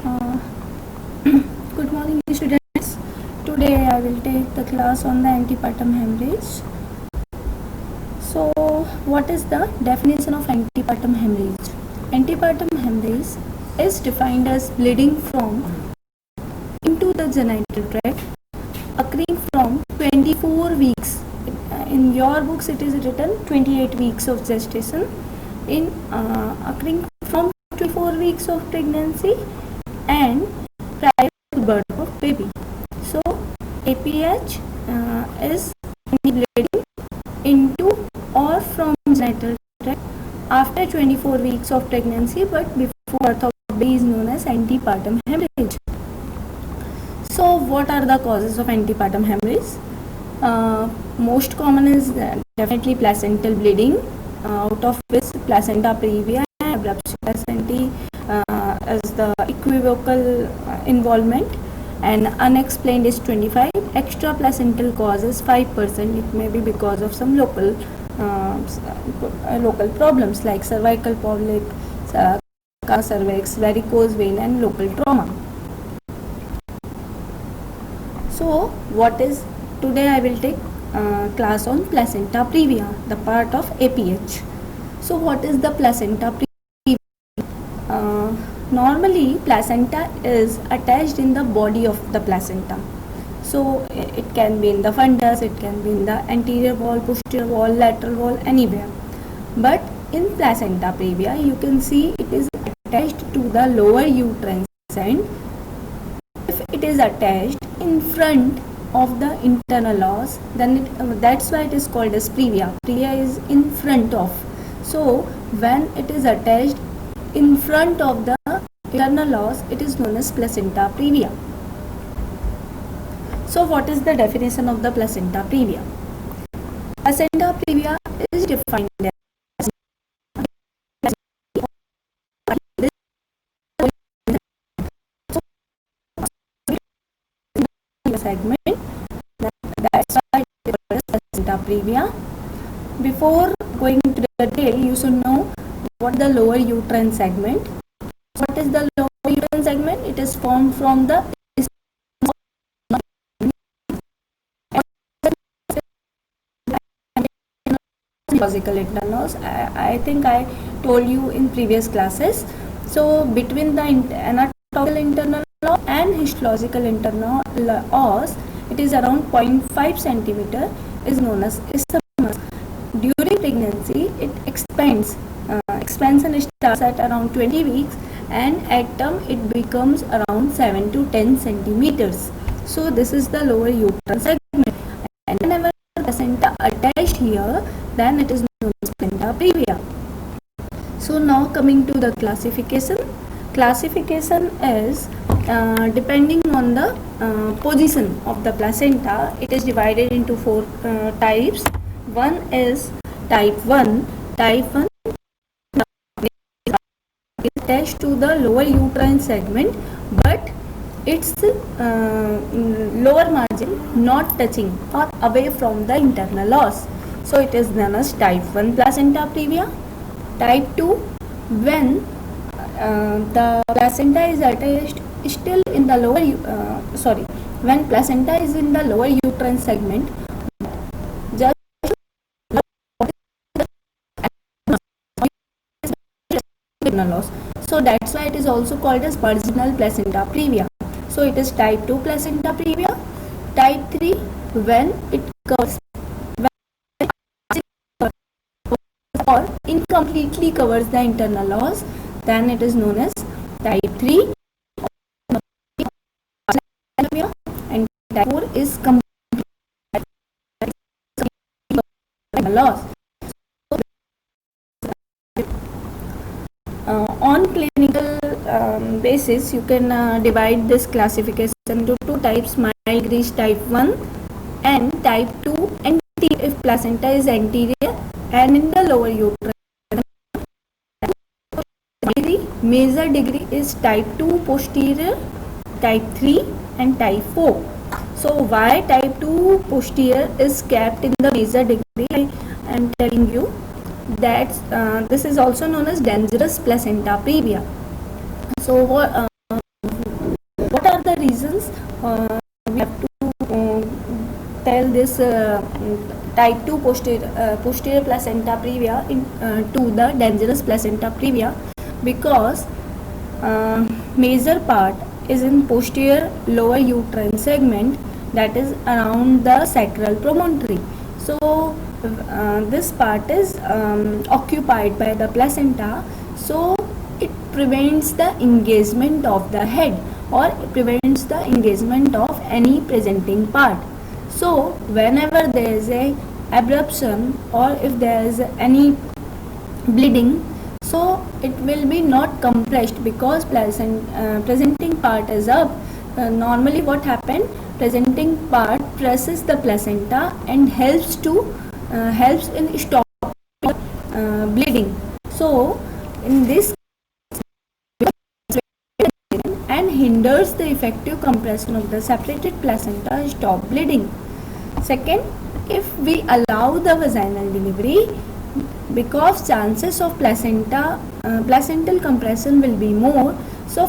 Uh, Good morning, students. Today I will take the class on the antepartum hemorrhage. So, what is the definition of antepartum hemorrhage? Antepartum hemorrhage is defined as bleeding from into the genital tract occurring from 24 weeks. In your books, it is written 28 weeks of gestation. In occurring from 24 weeks of pregnancy and prior to birth of baby. So APH is bleeding into or from genital tract after 24 weeks of pregnancy but before birth of baby is known as antepartum hemorrhage. So what are the causes of antepartum hemorrhage? Most common is definitely placental bleeding, out of which placenta previa and abruptio placentae is the equivocal involvement, and unexplained is 25. Extra placental causes 5%. It may be because of some local problems like cervical polyp, cervix, varicose vein, and local trauma. So what is today I will take class on placenta previa, the part of APH. So what is the placenta previa? Normally placenta is attached in the body of the placenta. So it can be in the fundus, it can be in the anterior wall, posterior wall, lateral wall, anywhere. But in placenta previa you can see it is attached to the lower uterine end. If it is attached in front of the internal os, then that's why it is called as previa. Previa is in front of. So when it is attached in front of the internal os, it is known as placenta previa. So what is the definition of the placenta previa? Placenta previa is defined as segment. That's why it is placenta previa. Before going to the detail, you should know what the lower uterine segment. What is the lower uterine segment? It is formed from the histological internos. I think I told you in previous classes. So between the anatomical internal os and histological internal os, it is around 0.5 centimeter, is known as isthmus. During pregnancy, it expands. Expansion starts at around 20 weeks, and at term it becomes around 7 to 10 centimeters. So this is the lower uterine segment, and whenever the placenta attached here, then it is known as placenta previa. So now coming to the classification. Classification is depending on the position of the placenta. It is divided into 4 types. One is type 1. Type 1 is attached to the lower uterine segment, but its lower margin not touching or away from the internal os. So it is known as type 1 placenta previa. Type 2, when the placenta is attached still in the lower when placenta is in the lower uterine segment, just internal os. So that's why it is also called as virginal placenta previa. So it is type 2 placenta previa. Type 3, when it covers or incompletely covers the internal os, then it is known as type 3, and type 4 is complete loss. On clinical basis, you can divide this classification into 2 types: mild Grise type 1 and type 2 anterior, if placenta is anterior and in the lower uterine. Major degree is type 2 posterior, type 3 and type 4. So why type 2 posterior is kept in the major degree, I am telling you that this is also known as dangerous placenta previa. So reasons we have to tell this type 2 posterior placenta previa to the dangerous placenta previa, because major part is in posterior lower uterine segment, that is around the sacral promontory. So this part is occupied by the placenta, so it prevents the engagement of the head or prevents the engagement of any presenting part. So whenever there is a abruption or if there is any bleeding, so it will be not compressed because presenting part is up. Normally what happen, presenting part presses the placenta and helps in stopping bleeding. So in this and hinders the effective compression of the separated placenta stop bleeding. Second, if we allow the vaginal delivery, because chances of placental compression will be more, so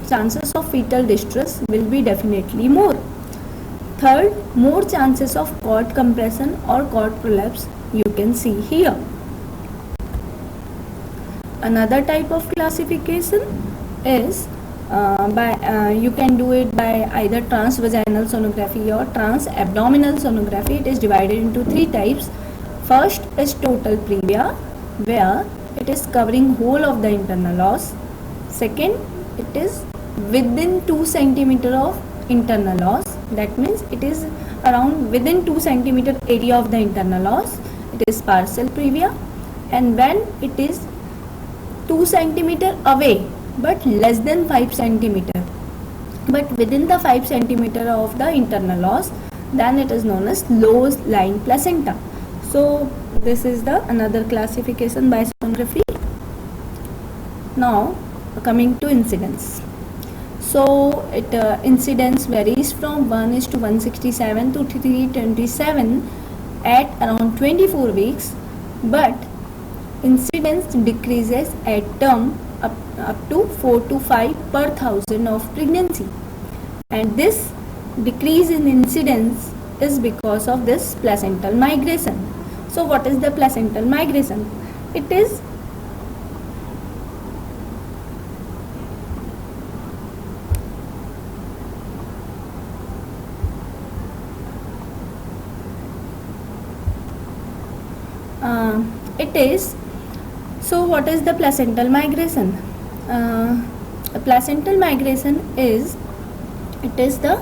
chances of fetal distress will be definitely more. Third, more chances of cord compression or cord prolapse you can see here. Another type of classification is you can do it by either transvaginal sonography or transabdominal sonography. It is divided into 3 types. First is total previa, where it is covering whole of the internal os. Second, it is within 2 cm of internal os, that means it is around within 2 cm area of the internal os, it is partial previa. And when it is 2 cm away but less than 5 cm but within the 5 cm of the internal os, then it is known as low lying placenta. So this is the another classification by sonography. Now coming to incidence. So incidence varies from 1:167 to 327 at around 24 weeks, but incidence decreases at term up to 4 to 5 per thousand of pregnancy, and this decrease in incidence is because of this placental migration. So what is the placental migration? It is so what is the placental migration? Placental migration is the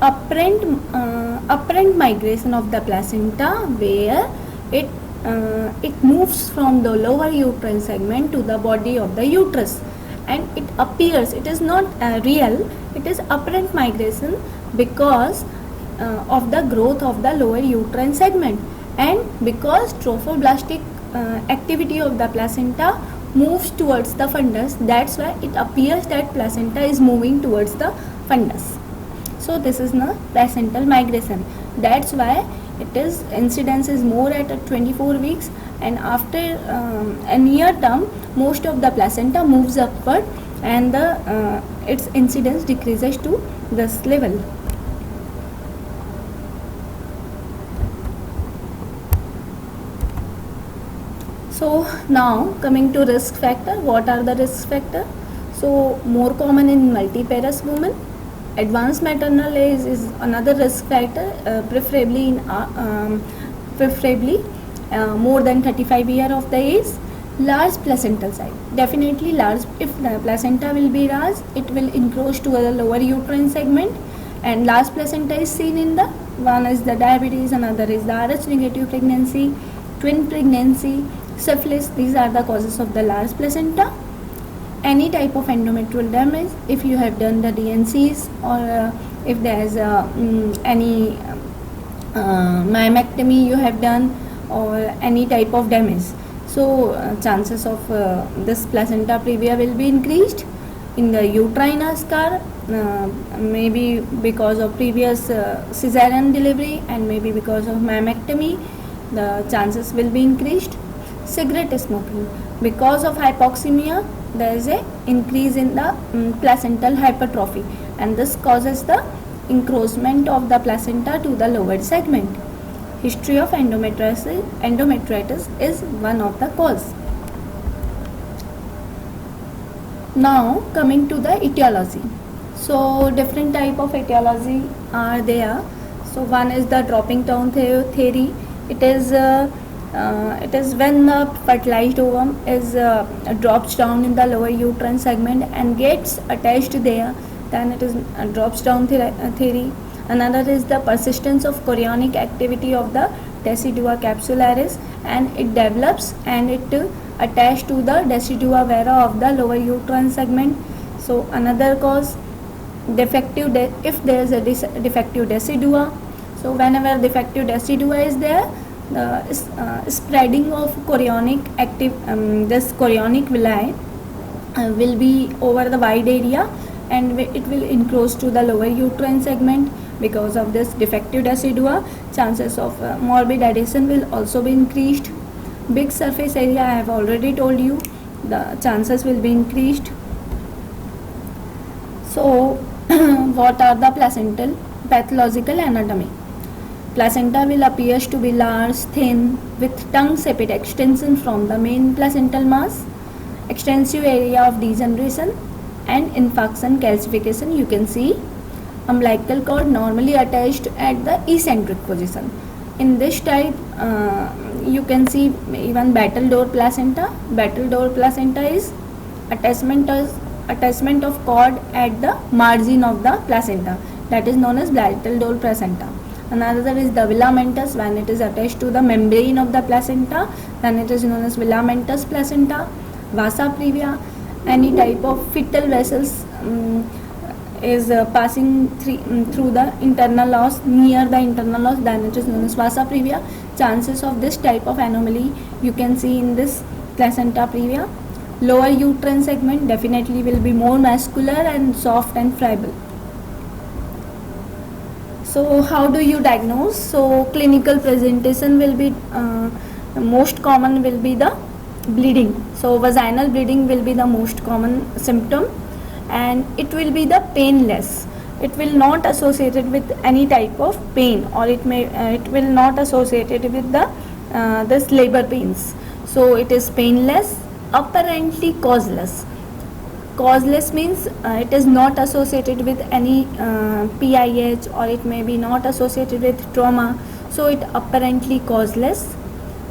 apparent migration of the placenta, where it moves from the lower uterine segment to the body of the uterus, and it appears, it is not real, it is apparent migration because of the growth of the lower uterine segment, and because trophoblastic activity of the placenta moves towards the fundus, that's why it appears that placenta is moving towards the fundus. So this is the placental migration. That's why it is incidence is more at 24 weeks, and after a near term most of the placenta moves upward and the its incidence decreases to this level. So now coming to risk factor. What are the risk factor? So more common in multiparous women. Advanced maternal age is another risk factor, preferably more than 35 years of the age. Large placental size, definitely large. If the placenta will be large, it will encroach to the lower uterine segment, and large placenta is seen in the one is the diabetes, another is the Rh negative pregnancy, twin pregnancy, syphilis. These are the causes of the large placenta. Any type of endometrial damage, if you have done the DNCs, or if there is any myomectomy you have done, or any type of damage, so chances of this placenta previa will be increased. In the uterine scar, maybe because of previous cesarean delivery and maybe because of myomectomy, the chances will be increased. Cigarette smoking, because of hypoxemia, there is a increase in the placental hypertrophy, and this causes the encroachment of the placenta to the lower segment. History of endometritis is one of the cause. Now coming to the etiology. So different type of etiology are there. So one is the dropping down theory. It is when the fertilized ovum is drops down in the lower uterine segment and gets attached there, then it is drops down theory. Another is the persistence of chorionic activity of the decidua capsularis, and it develops and it attached to the decidua vera of the lower uterine segment. So another cause, defective if there is a defective decidua. So whenever defective decidua is there, the spreading of chorionic this chorionic villi will be over the wide area, and it will encroach to the lower uterine segment. Because of this defective decidua, chances of morbid adhesion will also be increased. Big surface area, I have already told you, the chances will be increased. So what are the placental pathological anatomy? Placenta will appear to be large, thin, with tongue sepate extension from the main placental mass, extensive area of degeneration and infarction calcification. You can see umbilical cord normally attached at the eccentric position. In this type, you can see even battledore placenta. Battledore placenta is attachment of cord at the margin of the placenta, that is known as battledore placenta. Another is the filamentous. When it is attached to the membrane of the placenta, then it is known as filamentous placenta. Vasa previa, any type of fetal vessels is passing through the internal os, near the internal os, then it is known as vasa previa. Chances of this type of anomaly you can see in this placenta previa. Lower uterine segment definitely will be more muscular and soft and friable. So how do you diagnose? So clinical presentation will be most common will be the bleeding. So vaginal bleeding will be the most common symptom, and it will be the painless. It will not associated with any type of pain, or it will not associated with the this labor pains. So it is painless, apparently causeless. Causeless means it is not associated with any PIH, or it may be not associated with trauma. So it apparently causeless,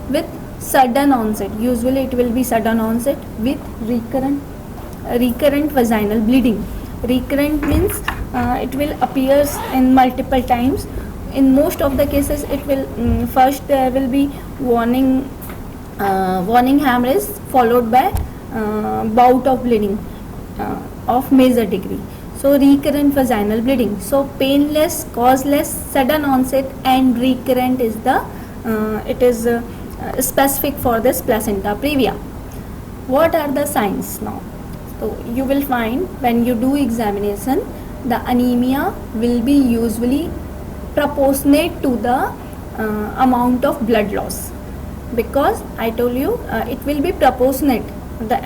with sudden onset. Usually it will be sudden onset with recurrent vaginal bleeding. Recurrent means it will appears in multiple times. In most of the cases, it will first there will be warning hemorrhage followed by bout of bleeding of major degree. So recurrent vaginal bleeding. So painless, causeless, sudden onset and recurrent is the it is specific for this placenta previa. What are the signs now? So you will find when you do examination, the anemia will be usually proportionate to the amount of blood loss, because I told you it will be proportionate. The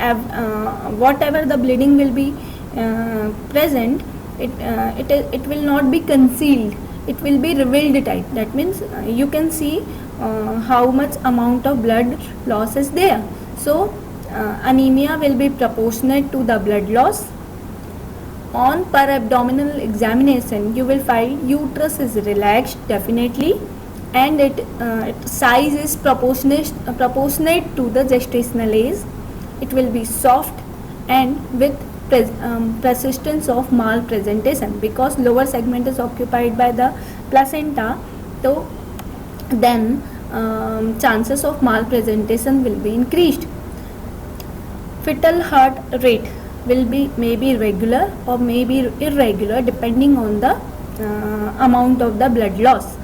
whatever the bleeding will be present, it will not be concealed. It will be revealed type. That means you can see how much amount of blood loss is there. So anemia will be proportionate to the blood loss. On per abdominal examination, you will find uterus is relaxed definitely, and its size is proportionate to the gestational age. It will be soft and with persistence of malpresentation, because lower segment is occupied by the placenta. So then chances of malpresentation will be increased. Fetal heart rate will be maybe regular or maybe irregular depending on the amount of the blood loss.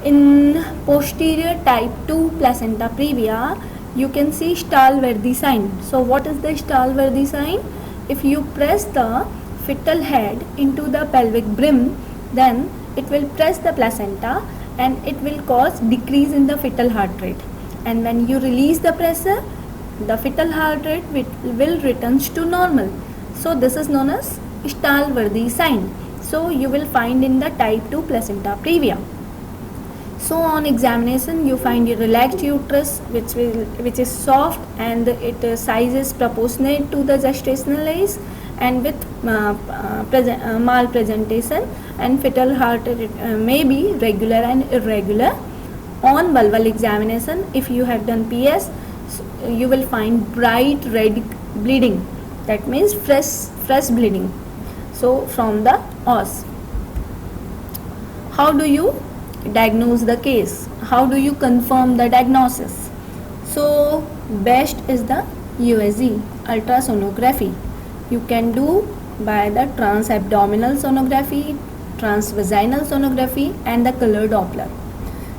In posterior type 2 placenta previa, you can see Stahlwerdy sign. So what is the Stahlwerdy sign? If you press the fetal head into the pelvic brim, then it will press the placenta and it will cause decrease in the fetal heart rate. And when you release the pressure, the fetal heart rate will returns to normal. So this is known as Stahlwardy sign. So you will find in the type 2 placenta previa. So on examination you find a relaxed uterus which is soft and its size is proportionate to the gestational age and with malpresentation, and fetal heart may be regular and irregular. On vulval examination, if you have done PS, you will find bright red bleeding, that means fresh bleeding, so from the os. How do you diagnose the case? How do you confirm the diagnosis? So best is the USG, ultrasonography. You can do by the transabdominal sonography, transvaginal sonography and the color Doppler.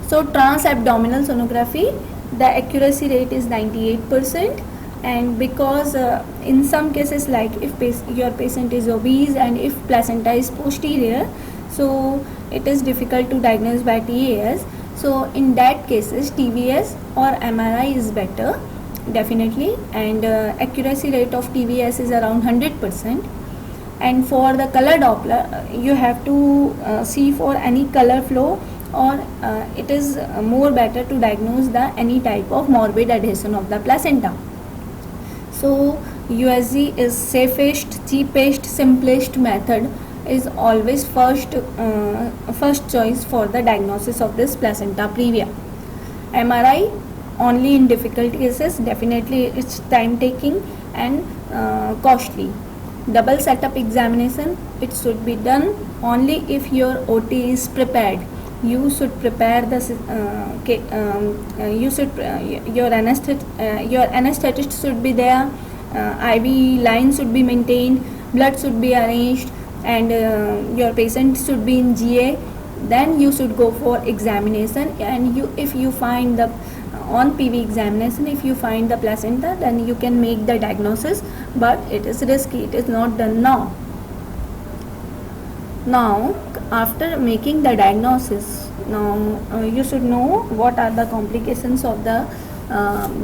So transabdominal sonography, the accuracy rate is 98%, and because in some cases, like if your patient is obese and if placenta is posterior, so it is difficult to diagnose by TAS. So in that cases TVS or MRI is better definitely, and accuracy rate of TVS is around 100%. And for the color Doppler, you have to see for any color flow, or it is more better to diagnose the any type of morbid adhesion of the placenta. So USG is safest, cheapest, simplest method, is always first choice for the diagnosis of this placenta previa. MRI only in difficult cases, definitely it's time taking and costly. Double setup examination, it should be done only if your OT is prepared. You should prepare the your anesthetist should be there, IV line should be maintained, blood should be arranged, and your patient should be in GA. Then you should go for examination, and if you find the on PV examination, if you find the placenta, then you can make the diagnosis, but it is risky, it is not done now. Now after making the diagnosis, now you should know what are the complications of the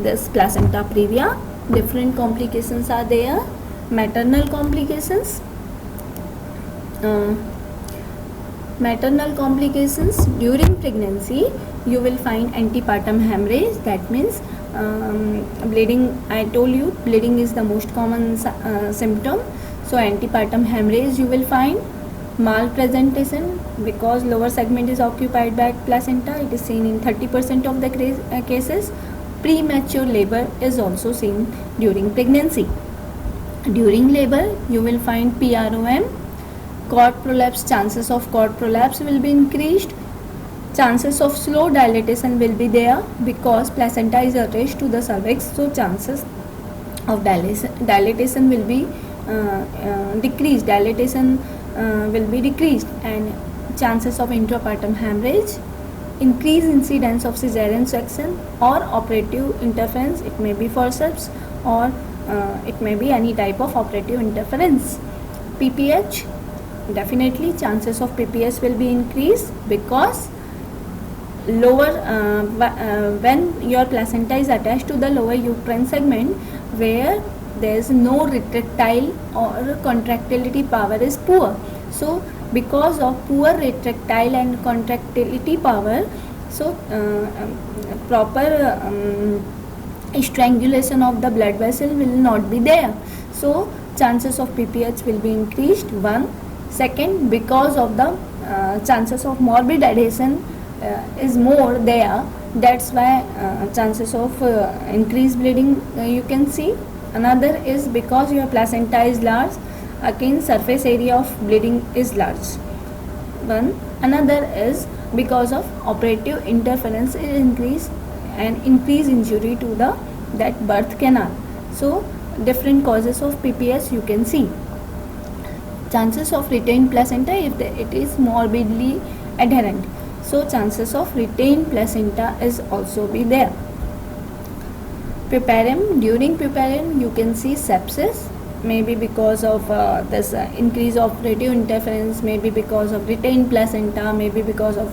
this placenta previa. Different complications are there. Maternal complications, during pregnancy you will find antepartum hemorrhage, that means bleeding. I told you bleeding is the most common symptom. So antepartum hemorrhage you will find. Malpresentation, because lower segment is occupied by placenta, it is seen in 30% of the cases. Premature labor is also seen during pregnancy. During labor you will find PROM, cord prolapse, chances of cord prolapse will be increased. Chances of slow dilatation will be there because placenta is attached to the cervix, so chances of dilatation will be decreased. Will be decreased, and chances of intrapartum hemorrhage, increased incidence of cesarean section or operative interference. It may be forceps or it may be any type of operative interference. PPH, definitely chances of PPH will be increased because lower when your placenta is attached to the lower uterine segment where there is no retractile or contractility power is poor. So because of poor retractile and contractility power, so proper strangulation of the blood vessel will not be there. So chances of PPH will be increased. One. Second, because of the chances of morbid adhesion is more there, that's why chances of increased bleeding you can see. Another is because your placenta is large, again surface area of bleeding is large. One. Another is because of operative interference is increased and increased injury to that birth canal. So different causes of PPS you can see. Chances of retained placenta if it is morbidly adherent. So chances of retained placenta is also be there. Puerperium, during puerperium you can see sepsis, maybe because of this increase of operative interference, maybe because of retained placenta, maybe because of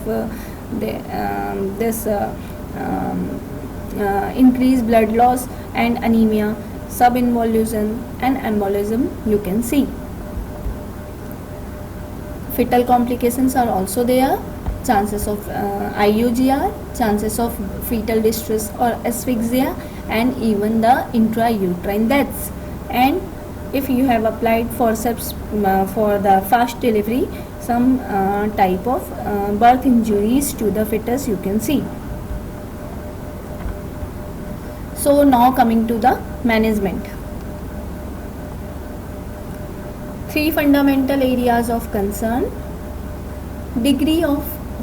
increased blood loss and anemia, subinvolution and embolism you can see. Fetal complications are also there, chances of IUGR, chances of fetal distress or asphyxia, and even the intrauterine deaths. And if you have applied forceps for the fast delivery, some type of birth injuries to the fetus you can see. So now coming to the management. 3 fundamental areas of concern.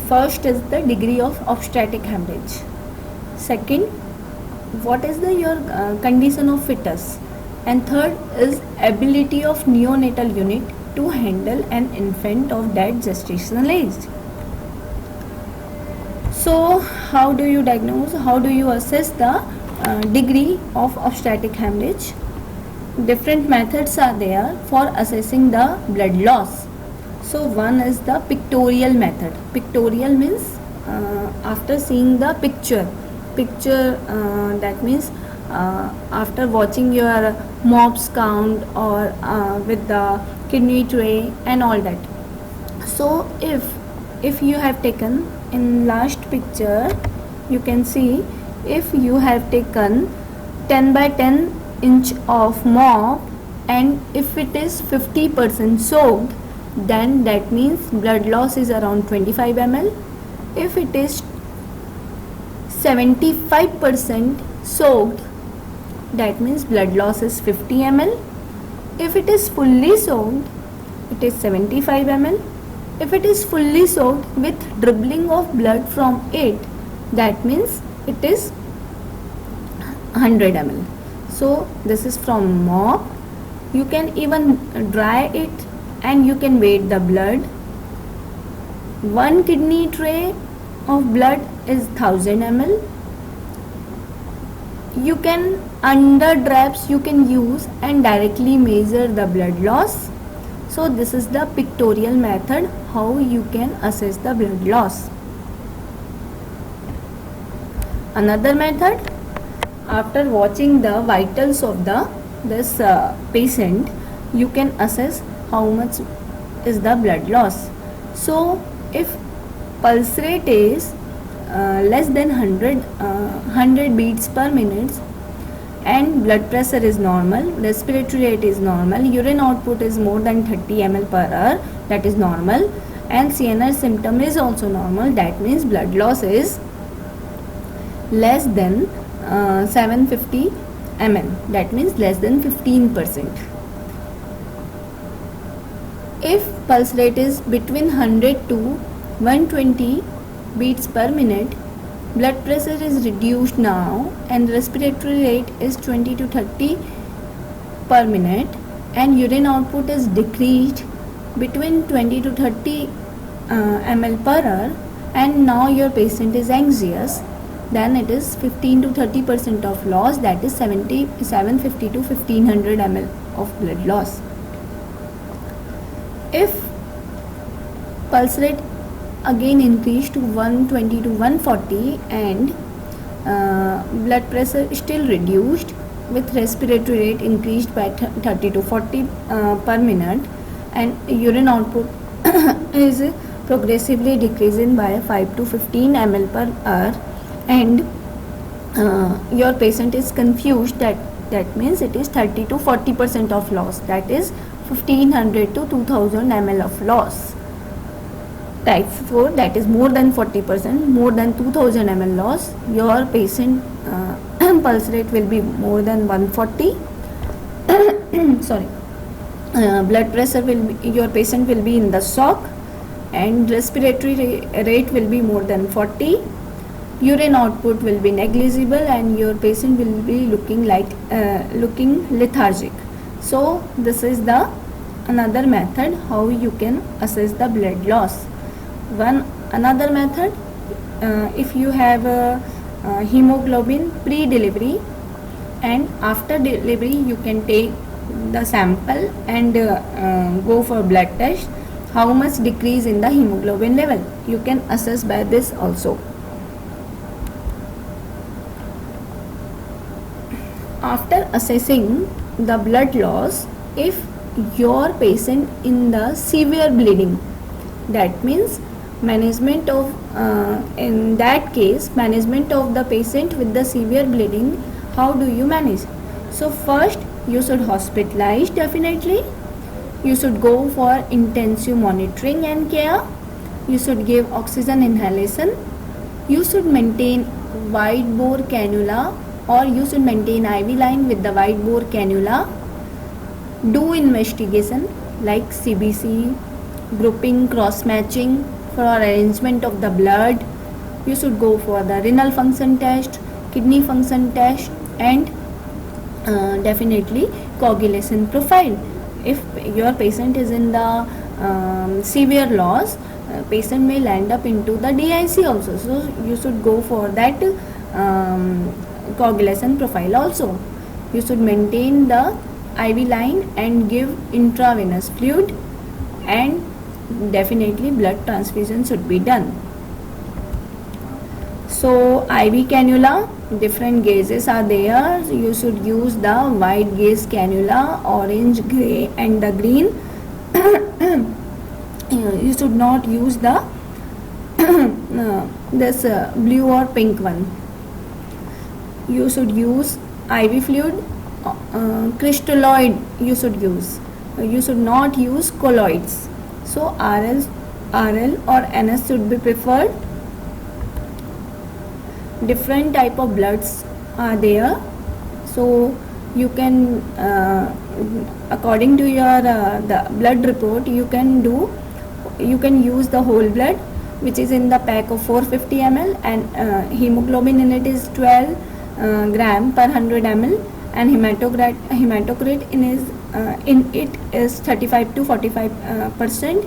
First is the degree of obstetric hemorrhage. Second, what is your condition of fetus, and third is ability of neonatal unit to handle an infant of that gestational age. So how do you diagnose, how do you assess the degree of obstetric hemorrhage? Different methods are there for assessing the blood loss. So one is the pictorial method. Pictorial means after seeing the picture, that means after watching your MOPS count or with the kidney tray and all that. So if you have taken in last picture, you can see if you have taken 10 by 10 inch of mop, and if it is 50% soaked, then that means blood loss is around 25 ml. If it is 75% soaked, that means blood loss is 50 ml. If it is fully soaked, it is 75 ml. If it is fully soaked with dribbling of blood from it, that means it is 100 ml. So this is from mop. You can even dry it and you can weight the blood. 1 kidney tray of blood is 1000 ml. You can, under drapes you can use and directly measure the blood loss. So this is the pictorial method how you can assess the blood loss. Another method, after watching the vitals of this patient, you can assess how much is the blood loss. So if pulse rate is less than 100 beats per minute and blood pressure is normal, respiratory rate is normal, urine output is more than 30 ml per hour, that is normal, and CNS symptom is also normal, that means blood loss is less than 750 ml, that means less than 15%. If pulse rate is between 100 to 120 beats per minute, blood pressure is reduced now, and respiratory rate is 20 to 30 per minute, and urine output is decreased between 20 to 30 ml per hour, and now your patient is anxious, then it is 15 to 30% of loss, that is 750 to 1500 ml of blood loss. If pulse rate again increased to 120 to 140 and blood pressure still reduced with respiratory rate increased by 30 to 40 per minute, and urine output is progressively decreasing by 5 to 15 ml per hour, and your patient is confused, that means it is 30 to 40% of loss, that is 1500 to 2000 ml of loss. Type 4, that is more than 40%, more than 2000 ml loss, your patient pulse rate will be more than 140 sorry, blood pressure will be, your patient will be in the shock, and respiratory rate will be more than 40, urine output will be negligible, and your patient will be looking lethargic. So this is the another method how you can assess the blood loss. Another method, if you have hemoglobin pre-delivery and after delivery, you can take the sample and go for blood test, how much decrease in the hemoglobin level, you can assess by this also. After assessing the blood loss, if your patient in the severe bleeding, that means management of in that case management of the patient with the severe bleeding, how do you manage? So first you should hospitalize, definitely you should go for intensive monitoring and care, you should give oxygen inhalation, you should maintain wide bore cannula, or you should maintain IV line with the wide bore cannula, do investigation like CBC, grouping, cross matching for arrangement of the blood, you should go for the renal function test, kidney function test, and definitely coagulation profile. If your patient is in the severe loss, patient may land up into the DIC also, so you should go for that coagulation profile also. You should maintain the IV line and give intravenous fluid, and definitely blood transfusion should be done. So IV cannula, different gauges are there. You should use the white gauge cannula, orange, grey and the green. You should not use the this blue or pink one. You should use IV fluid, crystalloid you should use. You should not use colloids. So RL or NS should be preferred. Different type of bloods are there, so you can according to your the blood report, you can use the whole blood, which is in the pack of 450 ml, and hemoglobin in it is 12 gram per 100 ml, and hematocrit in it is 35 to 45%.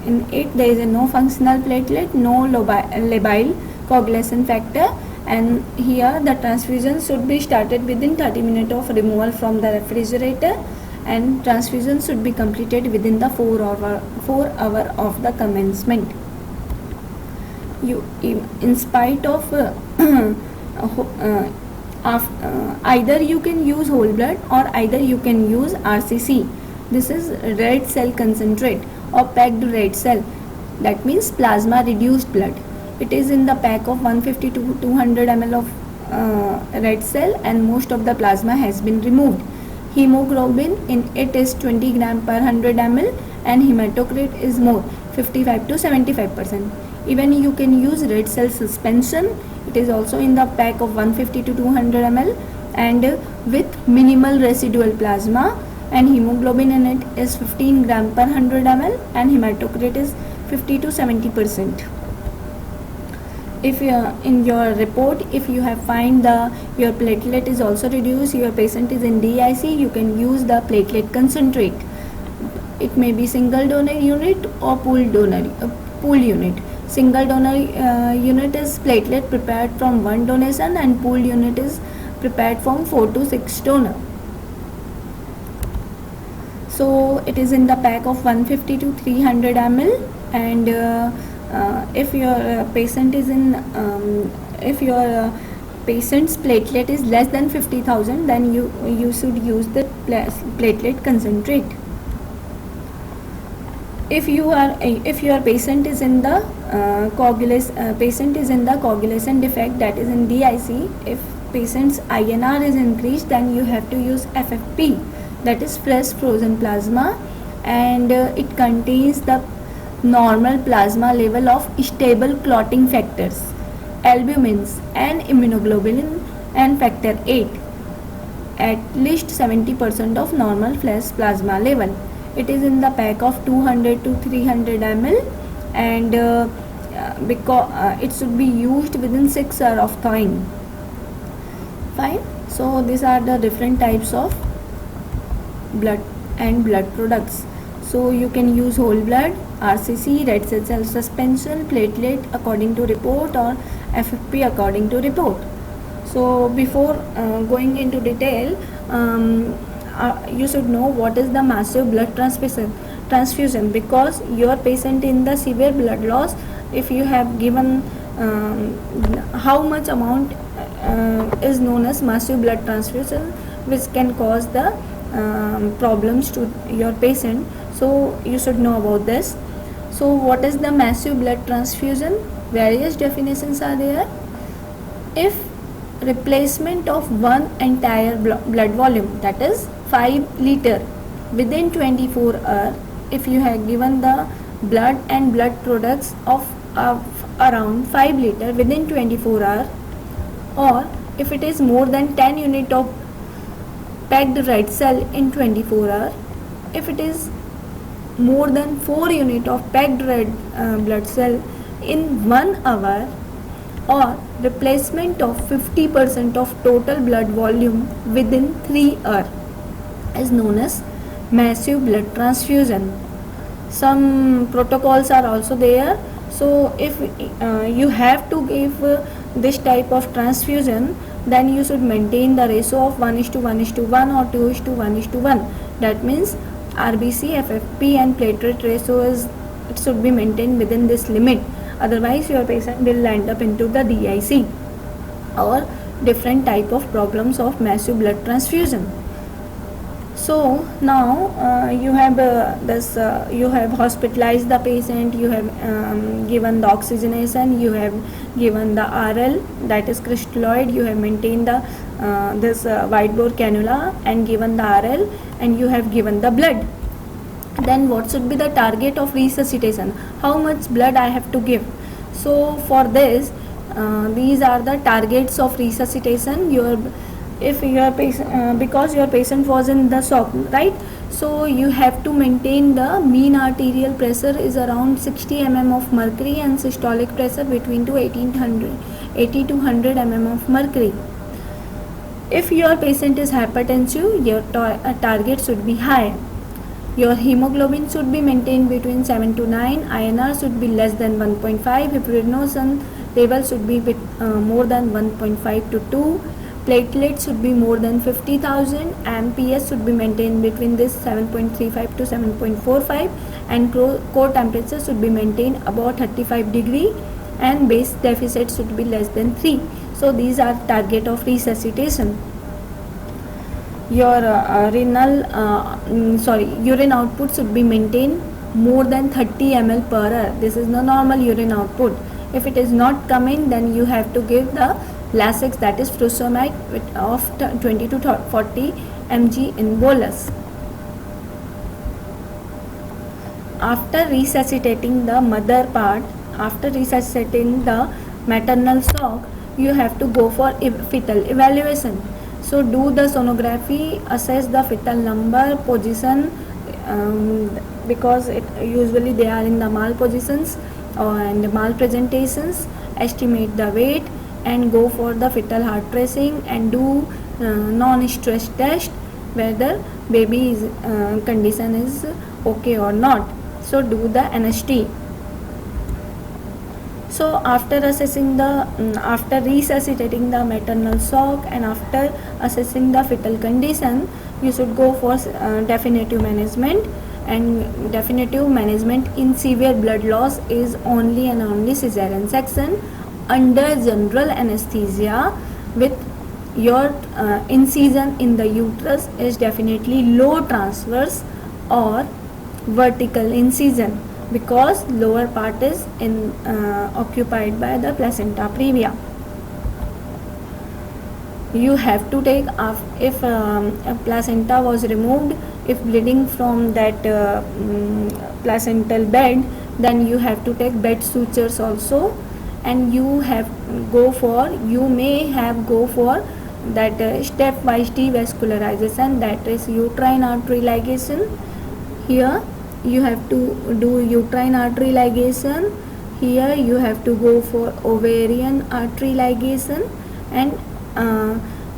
In it there is no functional platelet, no labile coagulation factor, and here the transfusion should be started within 30 minutes of removal from the refrigerator, and transfusion should be completed within the 4 hour of the commencement. You, in spite of either you can use whole blood or either you can use RCC. This is red cell concentrate or packed red cell, that means plasma reduced blood. It is in the pack of 150 to 200 ml of red cell, and most of the plasma has been removed. Hemoglobin in it is 20 gram per 100 ml, and hematocrit is more, 55 to 75%. Even you can use red cell suspension. It is also in the pack of 150 to 200 ml and with minimal residual plasma, and hemoglobin in it is 15 gram per 100 ml, and hematocrit is 50 to 70%. If in your report, if you have find your platelet is also reduced, your patient is in DIC, you can use the platelet concentrate. It may be single donor unit or pool unit. Single donor unit is platelet prepared from one donation, and pool unit is prepared from 4 to 6 donor. So it is in the pack of 150 to 300 ml, and if your patient is in if your patient's platelet is less than 50,000, then you should use the platelet concentrate. If your patient is in the coagulation defect, that is in DIC, if patient's INR is increased, then you have to use FFP, that is fresh frozen plasma, and it contains the normal plasma level of stable clotting factors, albumins and immunoglobulin and factor VIII, at least 70% of normal fresh plasma level. It is in the pack of 200 to 300 ml, and because it should be used within 6 hours of thawing. Fine. So these are the different types of blood and blood products. So you can use whole blood, RCC, red cell suspension, platelet according to report, or FFP according to report. So before going into detail, you should know what is the massive blood transfusion, because your patient in the severe blood loss, if you have given how much amount is known as massive blood transfusion, which can cause the problems to your patient. So you should know about this. So what is the massive blood transfusion? Various definitions are there. If replacement of one entire blood volume, that is 5 liter, within 24 hours, if you have given the blood and blood products of around 5 liter within 24 hours, or if it is more than 10 unit of packed red cell in 24 hours, if it is more than 4 unit of packed red blood cell in 1 hour, or replacement of 50% of total blood volume within 3 hours, is known as massive blood transfusion. Some protocols are also there. So if you have to give this type of transfusion, then you should maintain the ratio of 1:1:1 or 2:1:1. That means RBC, FFP and platelet ratio it should be maintained within this limit. Otherwise your patient will end up into the DIC or different type of problems of massive blood transfusion. So now you have you have hospitalized the patient, you have given the oxygenation, you have given the RL, that is crystalloid, you have maintained the this wide bore cannula and given the RL, and you have given the blood. Then what should be the target of resuscitation? How much blood I have to give? So for this, these are the targets of resuscitation. If your patient, because your patient was in the shock, right? So you have to maintain the mean arterial pressure is around 60 mm of mercury and systolic pressure between 80 to 100 mm of mercury. If your patient is hypertensive, your target should be high. Your hemoglobin should be maintained between 7 to 9, INR should be less than 1.5, heparinase level should be more than 1.5 to 2, platelet should be more than 50,000, MPS should be maintained between this 7.35 to 7.45, and core temperature should be maintained about 35 degree, and base deficit should be less than 3. So these are target of resuscitation. Your urine output should be maintained more than 30 ml per hour. This is the normal urine output. If it is not coming, then you have to give the Lasix, that is furosemide of 20 to 40 mg in bolus. After resuscitating the mother part, after resuscitating the maternal shock, you have to go for fetal evaluation. So do the sonography, assess the fetal number, position, because usually they are in the malpositions and malpresentations, estimate the weight, and go for the fetal heart tracing and do non-stress test whether baby's condition is okay or not. So do the NST. So after assessing the after resuscitating the maternal shock and after assessing the fetal condition, you should go for definitive management. And definitive management in severe blood loss is only and only cesarean section under general anesthesia with your incision in the uterus is definitely low transverse or vertical incision, because lower part is occupied by the placenta previa. You have to take, if a placenta was removed, if bleeding from that placental bed, then you have to take bed sutures also, and you may have go for that stepwise devascularization, that is uterine artery ligation. Here you have to do uterine artery ligation. Here you have to go for ovarian artery ligation, and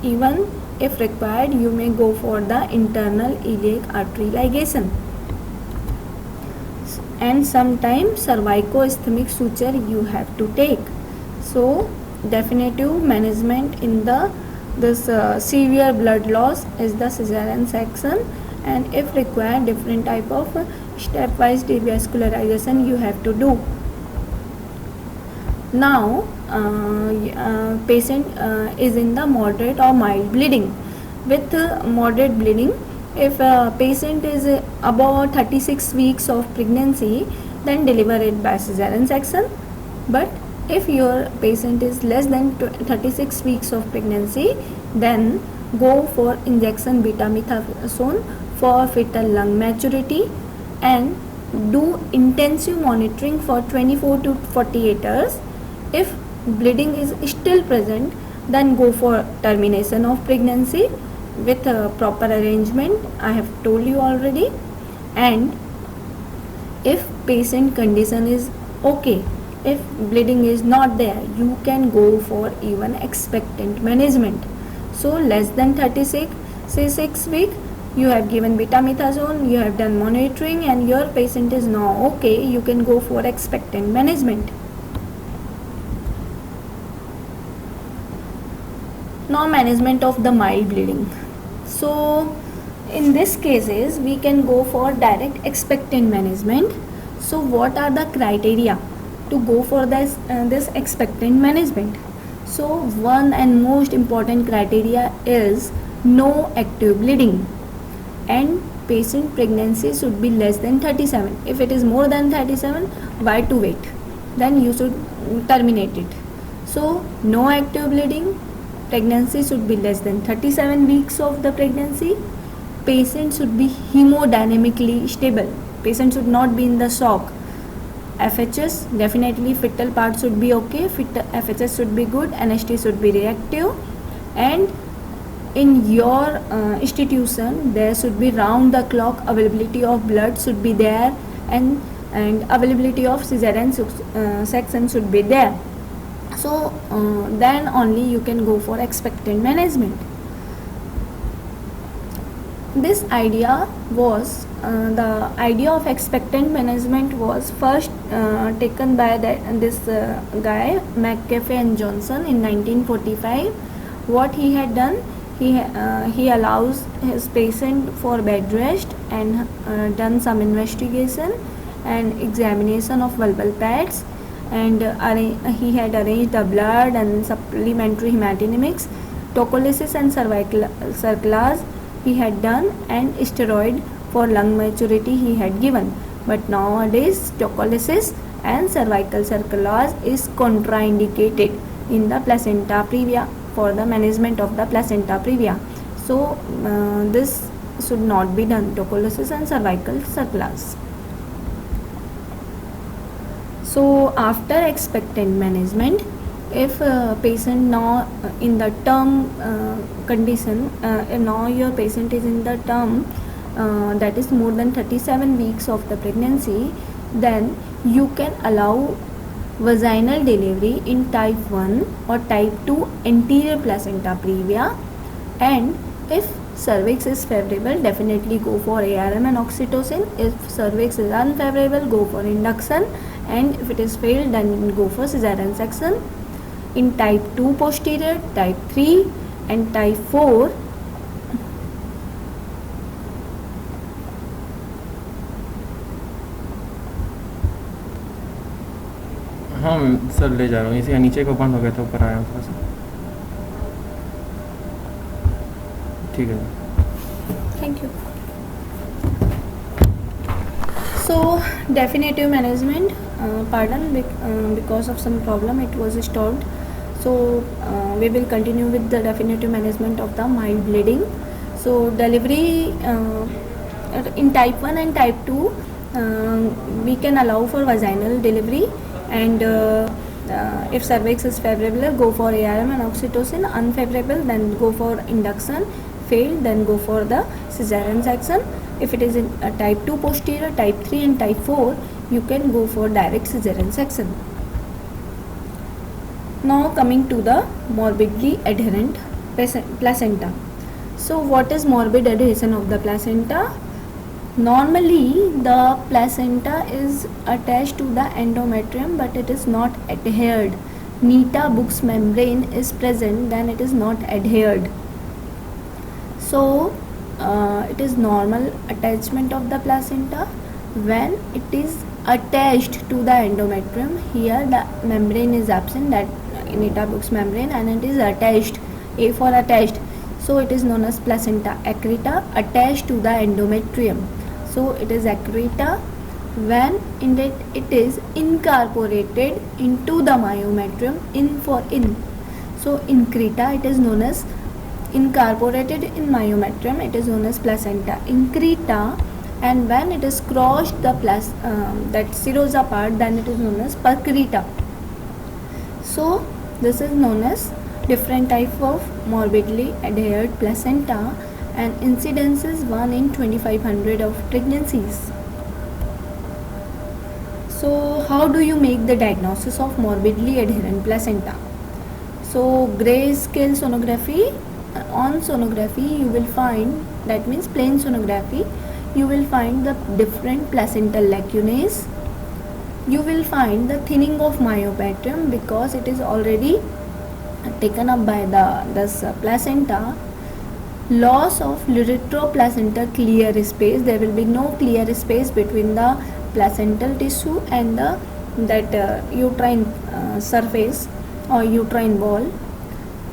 even if required you may go for the internal iliac artery ligation, and sometimes cervicoischemic suture you have to take. So definitive management in this severe blood loss is the cesarean section, and if required different type of stepwise devascularization you have to do. Now patient is in the moderate or mild bleeding. with moderate bleeding. If a patient is above 36 weeks of pregnancy, then deliver it by cesarean section. But if your patient is less than 36 weeks of pregnancy, then go for injection betamethasone for fetal lung maturity, and do intensive monitoring for 24 to 48 hours. If bleeding is still present, then go for termination of pregnancy with a proper arrangement, I have told you already. And if patient condition is okay, if bleeding is not there, you can go for even expectant management. So less than 36 say 6 week, you have given betamethasone, you have done monitoring, and your patient is now okay, you can go for expectant management. Now management of the mild bleeding. So in this cases we can go for direct expectant management. So what are the criteria to go for this expectant management? So one and most important criteria is no active bleeding, and patient pregnancy should be less than 37. If it is more than 37, why to wait? Then you should terminate it. So no active bleeding, pregnancy should be less than 37 weeks of the pregnancy, patient should be hemodynamically stable, patient should not be in the shock. FHS, definitely fetal part should be okay, FHS should be good, NST should be reactive, and in your institution there should be round the clock availability of blood should be there, and availability of cesarean section should be there. So then only you can go for expectant management. This idea was the idea of expectant management was first taken by this guy McCaffrey and Johnson in 1945. What he had done, he allows his patient for bed rest and done some investigation and examination of vulval pads, and he had arranged the blood and supplementary hematinemics, tocolysis and cervical circulars he had done, and steroid for lung maturity he had given. But nowadays tocolysis and cervical circulars is contraindicated in the placenta previa for the management of the placenta previa. So this should not be done, tocolysis and cervical circulars. So after expectant management, if patient now in the term condition, if now your patient is in the term that is more than 37 weeks of the pregnancy, then you can allow vaginal delivery in type 1 or type 2 anterior placenta previa, and if cervix is favorable, definitely go for ARM and oxytocin. If cervix is unfavorable, go for induction, and if it is failed, then go for cesarean section. In type 2 posterior, type 3 and type 4, हाँ sir ले जा रहा हूँ, इसे नीचे को बंद हो गया था, ऊपर आया हूँ थोड़ा सा। ठीक है, thank you. So definitive management, because of some problem it was stopped. So we will continue with the definitive management of the mild bleeding. So delivery in type 1 and type 2 we can allow for vaginal delivery, and if cervix is favorable, go for ARM and oxytocin. Unfavorable, then go for induction. Failed, then go for the cesarean section. If it is in type 2 posterior, type 3 and type 4, you can go for direct cesarean section. Now coming to the morbidly adherent placenta. So what is morbid adhesion of the placenta? Normally the placenta is attached to the endometrium, but it is not adhered. Nita-Buch's membrane is present, then it is not adhered. So it is normal attachment of the placenta. When it is attached to the endometrium, here the membrane is absent, that Nita-Buch's membrane, and it is attached, A for attached. So So it is known as placenta accreta attached to the endometrium. So it is accreta when it is incorporated into the myometrium in. So increta, it is known as incorporated in myometrium, it is known as placenta increta, and when it is crossed the that serosa part, then it is known as percreta. So this is known as different type of morbidly adhered placenta, and incidence is 1 in 2500 of pregnancies. So how do you make the diagnosis of morbidly adherent placenta? So grayscale sonography, on sonography you will find, that means plain sonography, you will find the different placental lacunae, you will find the thinning of myometrium because it is already taken up by this placenta, loss of ureteroplacental clear space, there will be no clear space between the placental tissue and that uterine surface or uterine wall,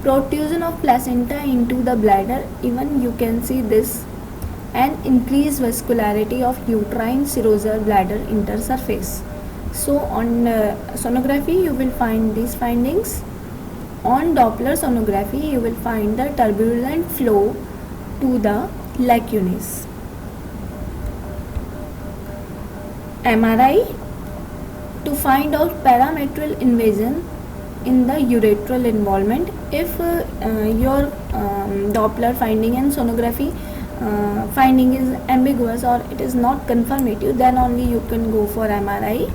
protrusion of placenta into the bladder, even you can see this, and increased vascularity of uterine serosal bladder intersurface. So on sonography you will find these findings. On Doppler sonography you will find the turbulent flow to the lacunae. MRI, to find out parametrial invasion in the ureteral involvement. If your Doppler finding and sonography finding is ambiguous or it is not confirmative, then only you can go for MRI.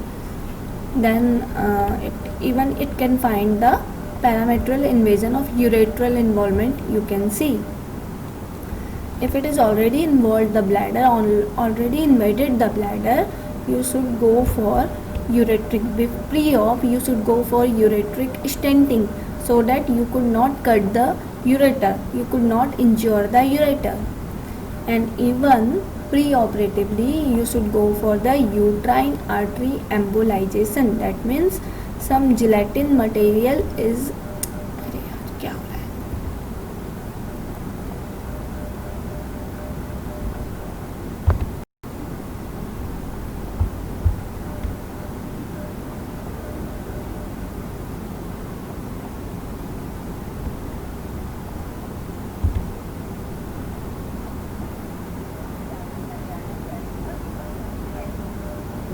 Then it can find the parametrial invasion of ureteral involvement, you can see. If it is already involved the bladder, already invaded the bladder, you should go for ureteric, pre-op you should go for ureteric stenting, so that you could not cut the ureter, you could not injure the ureter. And even pre-operatively you should go for the uterine artery embolization, that means some gelatin material is, क्या हो रहा है?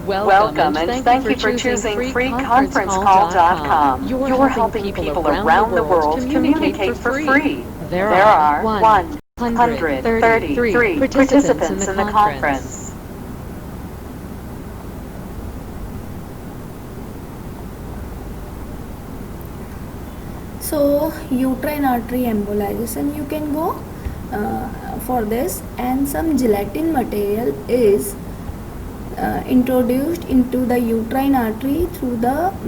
Welcome and thank you for choosing freeconferencecall.com. You're helping people around the world communicate for free. There are 133 participants in the conference. So uterine artery embolization you can go for this, and some gelatin material is introduced into the uterine artery through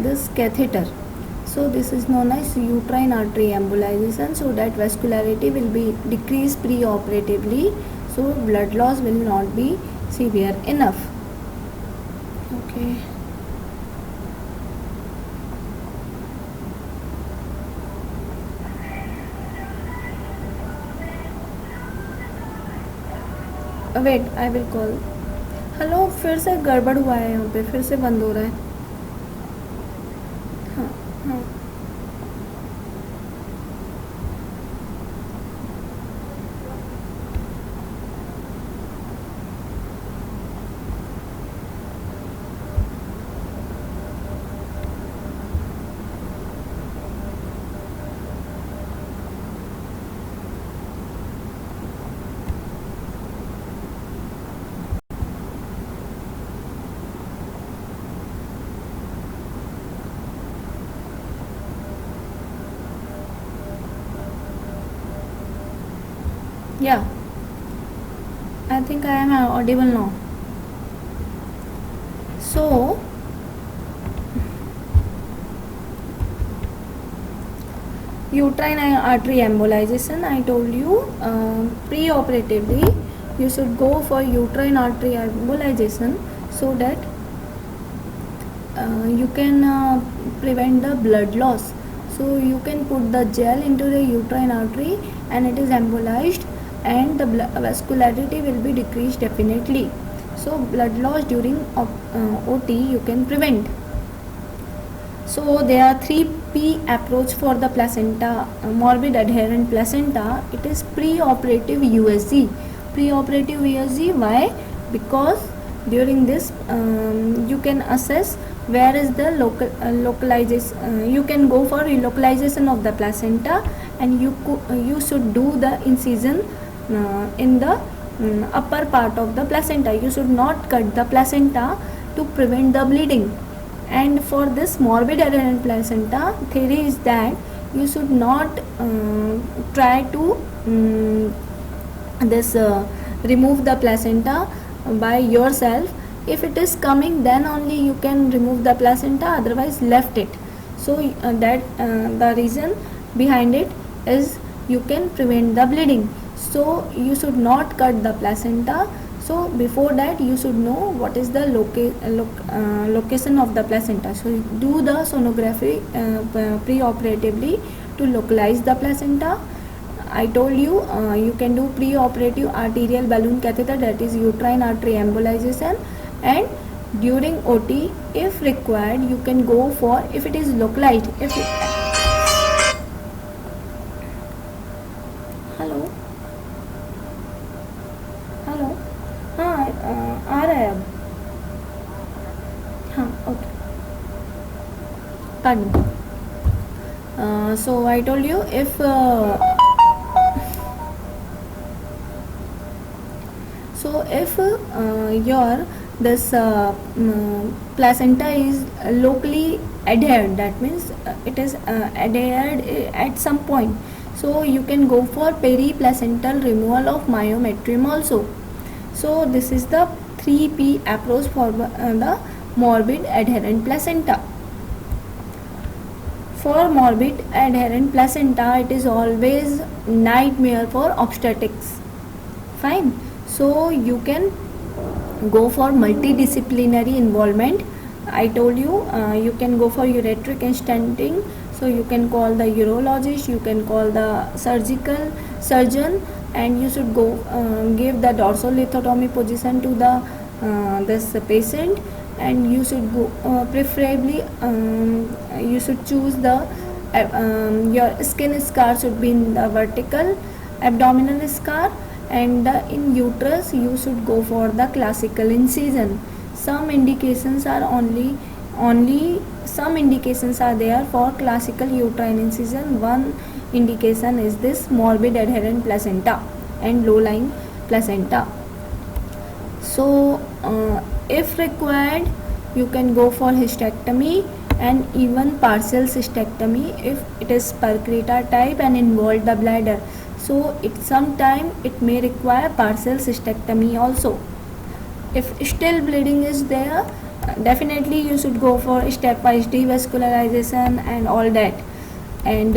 this catheter. So this is known as uterine artery embolization, so that vascularity will be decreased pre-operatively, so blood loss will not be severe enough. Okay. Wait I will call. Hello, फिर से गड़बड़ हुआ है यहाँ पे, फिर से बंद हो रहा है. हाँ हाँ. Yeah, I think I am audible now. So, uterine artery embolization, I told you pre-operatively you should go for uterine artery embolization, so that you can prevent the blood loss. So you can put the gel into the uterine artery and it is embolized, and the vascularity will be decreased definitely. So blood loss during OT you can prevent. So there are 3P approach for the placenta, morbid adherent placenta. It is pre-operative USG. Pre-operative USG, why? Because during this you can assess where is the localization. You can go for relocalization of the placenta, and you should do the incision in the upper part of the placenta. You should not cut the placenta to prevent the bleeding. And for this morbid adherent placenta, theory is that you should not try to remove the placenta by yourself. If it is coming, then only you can remove the placenta, otherwise left it. So the reason behind it is you can prevent the bleeding. So you should not cut the placenta. So before that you should know what is the location of the placenta. So do the sonography pre-operatively to localize the placenta. I told you you can do pre-operative arterial balloon catheter, that is uterine artery embolization, and during OT if required you can go for, if it is localized, hello हाँ आ रहा है अब, हाँ okay pardon. So I told you if your this placenta is locally adhered, that means it is adhered at some point, so you can go for periplacental removal of myometrium also. So this is the 3P approach for the morbid adherent placenta. For morbid adherent placenta, it is always nightmare for obstetrics. Fine. So you can go for multidisciplinary involvement. I told you you can go for ureteric stenting. So you can call the urologist, you can call the surgical surgeon, and you should go give the dorsolithotomy position to the this patient, and you should go preferably you should choose the your skin scar should be in the vertical abdominal scar, and in uterus you should go for the classical incision. Some indications are only some indications are there for classical uterine incision. One indication is this morbid adherent placenta and low-lying placenta. So if required you can go for hysterectomy and even partial cystectomy if it is Purkinje type and involve the bladder. So sometime it may require partial cystectomy also. If still bleeding is there, definitely you should go for stepwise devascularization and all that. And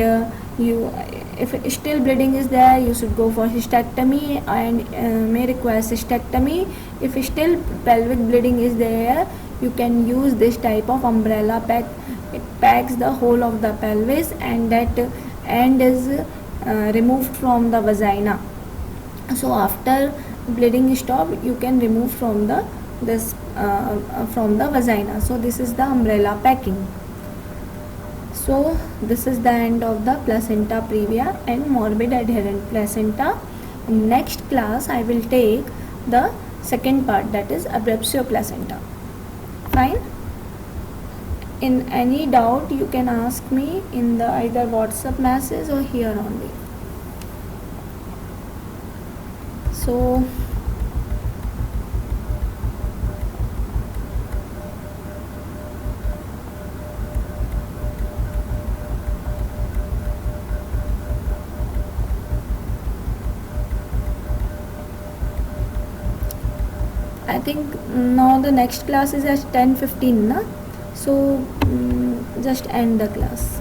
if still bleeding is there, you should go for hysterectomy and may require cystectomy. If still pelvic bleeding is there, you can use this type of umbrella pack. It packs the whole of the pelvis, and that end is removed from the vagina. So after bleeding stop, you can remove from the vagina. So this is the umbrella packing. So this is the end of the placenta previa and morbid adherent placenta. In next class I will take the second part, that is abruptio placenta. Fine. In any doubt you can ask me in the either WhatsApp message or here only. So I think now the next class is at 10:15 na? So just end the class.